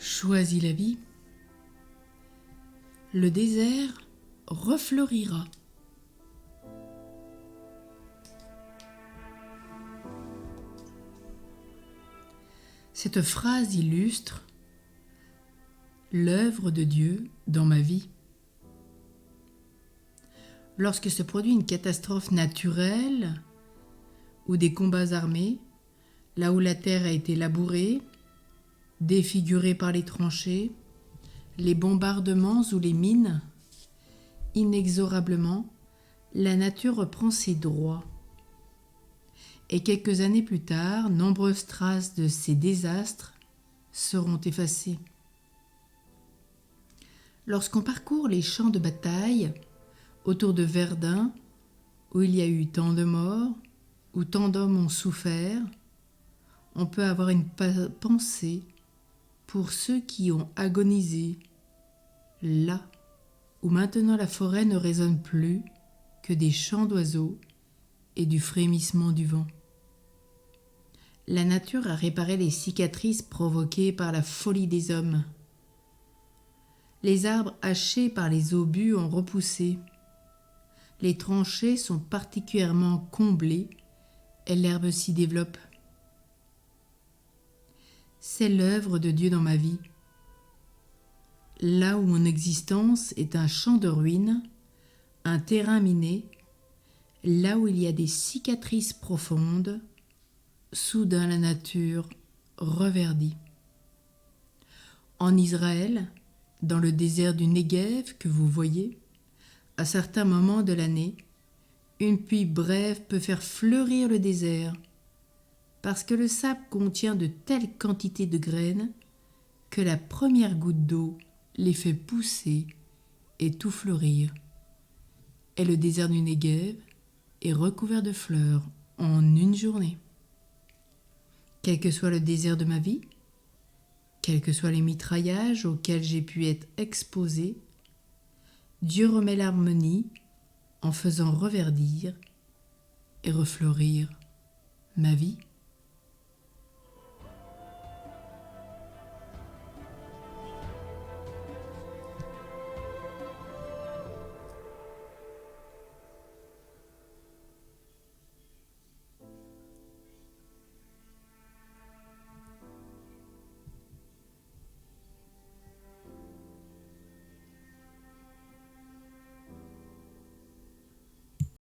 Choisis la vie. Le désert refleurira. Cette phrase illustre l'œuvre de Dieu dans ma vie. Lorsque se produit une catastrophe naturelle ou des combats armés, là où la terre a été labourée, défigurée par les tranchées, les bombardements ou les mines, inexorablement, la nature reprend ses droits. Et quelques années plus tard, nombreuses traces de ces désastres seront effacées. Lorsqu'on parcourt les champs de bataille autour de Verdun, où il y a eu tant de morts, où tant d'hommes ont souffert, on peut avoir une pensée pour ceux qui ont agonisé, là où maintenant la forêt ne résonne plus que des chants d'oiseaux et du frémissement du vent. La nature a réparé les cicatrices provoquées par la folie des hommes. Les arbres hachés par les obus ont repoussé. Les tranchées sont particulièrement comblées et l'herbe s'y développe. C'est l'œuvre de Dieu dans ma vie. Là où mon existence est un champ de ruines, un terrain miné, là où il y a des cicatrices profondes, soudain la nature reverdit. En Israël, dans le désert du Néguev que vous voyez, à certains moments de l'année, une pluie brève peut faire fleurir le désert, parce que le sable contient de telles quantités de graines que la première goutte d'eau les fait pousser et tout fleurir. Et le désert du Néguev est recouvert de fleurs en une journée. Quel que soit le désert de ma vie, quels que soient les mitraillages auxquels j'ai pu être exposé, Dieu remet l'harmonie en faisant reverdir et refleurir ma vie.